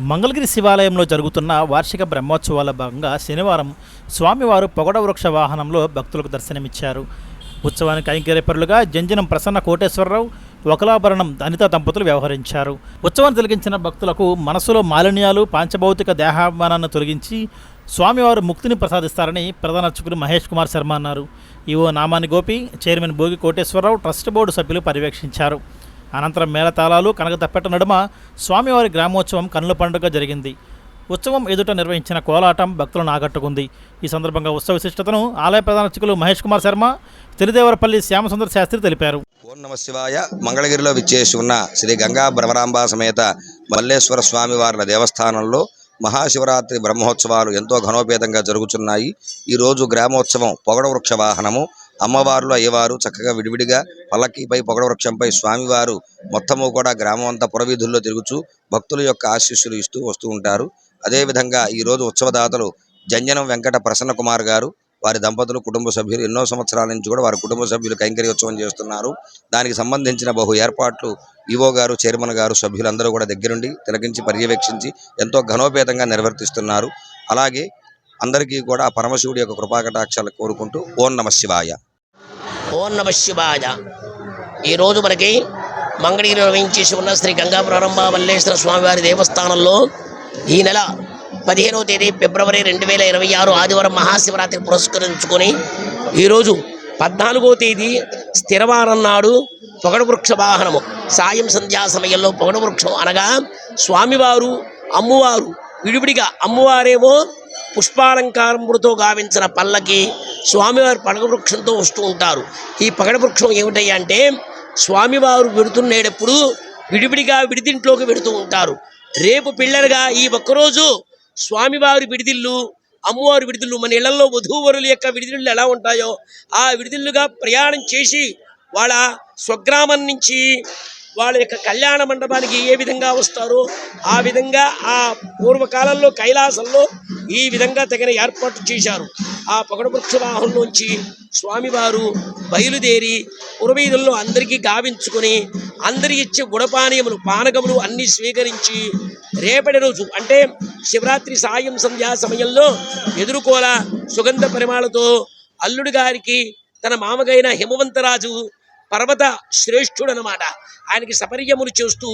మంగళగిరి శివాలయంలో జరుగుతున్న వార్షిక బ్రహ్మోత్సవాల భాగంగా శనివారం స్వామివారు పొగడ వృక్ష వాహనంలో భక్తులకు దర్శనమిచ్చారు. ఉత్సవానికి కైంకర్యపరులుగా జంజనం ప్రసన్న కోటేశ్వరరావు, వకలాభరణం అనిత దంపతులు వ్యవహరించారు. ఉత్సవాన్ని తిలకించిన భక్తులకు మనసులో మాలిన్యాలు, పాంచభౌతిక దేహాభిమానాన్ని తొలగించి స్వామివారు ముక్తిని ప్రసాదిస్తారని ప్రధాన అర్చకులు మహేష్ కుమార్ శర్మ అన్నారు. EO Namani Gopi, chairman Bhogi Koteswararao, trust board సభ్యులు పర్యవేక్షించారు. అనంతరం మేళతాళాలు, కనకతప్పెట నడుమ స్వామివారి గ్రామోత్సవం కన్నుల పండుగ జరిగింది. ఉత్సవం ఎదుట నిర్వహించిన కోలాటం భక్తులను ఆకట్టుకుంది. ఈ సందర్భంగా ఉత్సవ విశిష్టతను ఆలయ ప్రధాన అర్చకులు మహేష్ కుమార్ శర్మ, తిరుదేవరపల్లి శ్యామసుందర శాస్త్రి తెలిపారు. ఓం నమ శివాయ. మంగళగిరిలో విచ్చేసి ఉన్న శ్రీ గంగా భ్రమరాంబ సమేత మల్లేశ్వర స్వామి వారి దేవస్థానంలో మహాశివరాత్రి బ్రహ్మోత్సవాలు ఎంతో ఘనోపేతంగా జరుగుతున్నాయి. ఈరోజు గ్రామోత్సవం పొగడ వృక్ష వాహనము, అమ్మవార్లు అయ్యవారు చక్కగా విడివిడిగా పల్లకీపై పొగడ వృక్షంపై స్వామివారు మొత్తము కూడా గ్రామం అంతా పురవీధుల్లో తిరుగుచూ భక్తుల యొక్క ఆశీస్సులు ఇస్తూ వస్తూ ఉంటారు. అదేవిధంగా ఈరోజు ఉత్సవదాతలు జంజనం వెంకట ప్రసన్న కుమార్ గారు, వారి దంపతులు, కుటుంబ సభ్యులు ఎన్నో సంవత్సరాల నుంచి కూడా వారి కుటుంబ సభ్యులు కైంకర్యోత్సవం చేస్తున్నారు. దానికి సంబంధించిన బహు ఏర్పాట్లు ఈవో గారు, చైర్మన్ గారు, సభ్యులందరూ కూడా దగ్గరుండి తిలకించి పర్యవేక్షించి ఎంతో ఘనోపేతంగా నిర్వర్తిస్తున్నారు. అలాగే అందరికీ కూడా పరమశివుడి యొక్క కృపాకటాక్షాలు కోరుకుంటూ ఓం నమ శివాయ. ఓం నమ శివాయ. ఈరోజు మనకి మంగళగిరి నిర్వహించేసి ఉన్న శ్రీ గంగా ప్రారంభ మల్లేశ్వర స్వామివారి దేవస్థానంలో ఈ నెల 15వ తేదీ ఫిబ్రవరి 2026 ఆదివారం మహాశివరాత్రి పురస్కరించుకొని ఈరోజు 14వ తేదీ స్థిరవారం నాడు పొగడ వృక్ష వాహనము సాయం సంధ్యా సమయంలో పొగడ వృక్షం అనగా స్వామివారు, అమ్మవారు విడివిడిగా, అమ్మవారేమో పుష్పాలంకారములతో గావించిన పల్లకి, స్వామివారు పగడ వృక్షంతో వస్తూ ఉంటారు. ఈ పగడ వృక్షం ఏమిటయ్యా అంటే స్వామివారు వెడుతున్నేటప్పుడు విడివిడిగా విడిదింట్లోకి వెడుతూ ఉంటారు. రేపు పిల్లలుగా ఈ ఒక్కరోజు స్వామివారి విడిదిళ్ళు, అమ్మవారి విడిదిళ్ళు, మన ఇళ్లలో వధూవరుల యొక్క విడిదిళ్ళు ఎలా ఉంటాయో ఆ విడిదిళ్ళుగా ప్రయాణం చేసి వాళ్ళ స్వగ్రామం నుంచి వాళ్ళ యొక్క కళ్యాణ మండపానికి ఏ విధంగా వస్తారో ఆ విధంగా ఆ పూర్వకాలంలో కైలాసంలో ఈ విధంగా తగిన ఏర్పాటు చేశారు. ఆ పొగడ వృక్ష వాహనంలోంచి స్వామివారు బయలుదేరి పురవీధుల్లో అందరికీ గావించుకొని అందరికి ఇచ్చే గుడపానీయములు, పానకములు అన్నీ స్వీకరించి రేపటి రోజు అంటే శివరాత్రి సాయం సంధ్యా సమయంలో ఎదుర్కోల సుగంధ పరిమాళతో అల్లుడి గారికి తన మామగైన హిమవంతరాజు పర్వత శ్రేష్ఠుడు అన్నమాట, ఆయనకి సపర్యములు చేస్తూ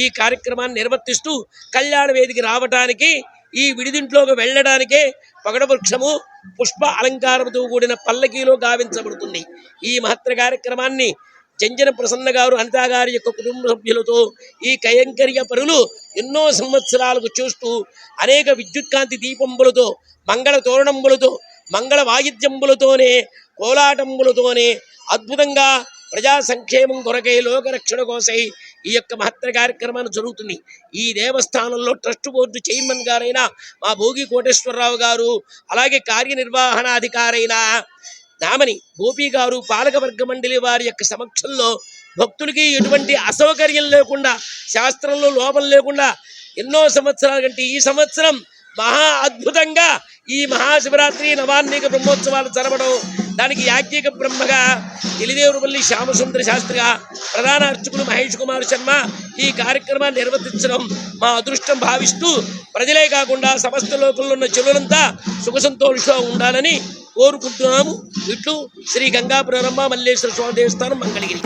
ఈ కార్యక్రమాన్ని నిర్వర్తిస్తూ కళ్యాణ వేదికి రావటానికి, ఈ విడిదింట్లోకి వెళ్ళడానికే పొగడ వృక్షము పుష్ప అలంకారంతో కూడిన పల్లకీలో గావించబడుతుంది. ఈ మహత్తర కార్యక్రమాన్ని జంజన ప్రసన్న గారు, అనితా గారి యొక్క కుటుంబ సభ్యులతో ఈ కైంకర్య పరులు ఎన్నో సంవత్సరాలకు చూస్తూ అనేక విద్యుత్కాంతి దీపంబులతో, మంగళ తోరణంబులతో, మంగళ వాయిద్యంబులతోనే, కోలాటంబులతోనే అద్భుతంగా ప్రజా సంక్షేమం కొరకై, లోకరక్షణ కోసై ఈ యొక్క మహత్తర కార్యక్రమాన్ని జరుగుతుంది. ఈ దేవస్థానంలో ట్రస్ట్ బోర్డు చైర్మన్ గారైన మా భోగి కోటేశ్వరరావు గారు, అలాగే కార్యనిర్వహణాధికారైన నామని గోపి గారు, పాలకవర్గ మండలి వారి యొక్క సమక్షంలో భక్తులకి ఎటువంటి అసౌకర్యం లేకుండా, శాస్త్రంలో లోపం లేకుండా ఎన్నో సంవత్సరాల కంటే ఈ సంవత్సరం మహా అద్భుతంగా ఈ మహాశివరాత్రి నవాన్నిక బ్రహ్మోత్సవాలు జరపడం, దానికి యాజ్ఞిక బ్రహ్మగా తిరుదేవరపల్లి శ్యామసుందర శాస్త్రిగా, ప్రధాన అర్చకులు మహేష్ కుమార్ శర్మ ఈ కార్యక్రమాన్ని నిర్వర్తించడం మా అదృష్టం భావిస్తూ ప్రజలే కాకుండా సమస్త లోకంలో ఉన్న చెరువులంతా సుఖ సంతోషంగా ఉండాలని కోరుకుంటున్నాము. ఇట్లు శ్రీ గంగా ప్రారంభ మల్లేశ్వర స్వామి దేవస్థానం, మంగళగిరి.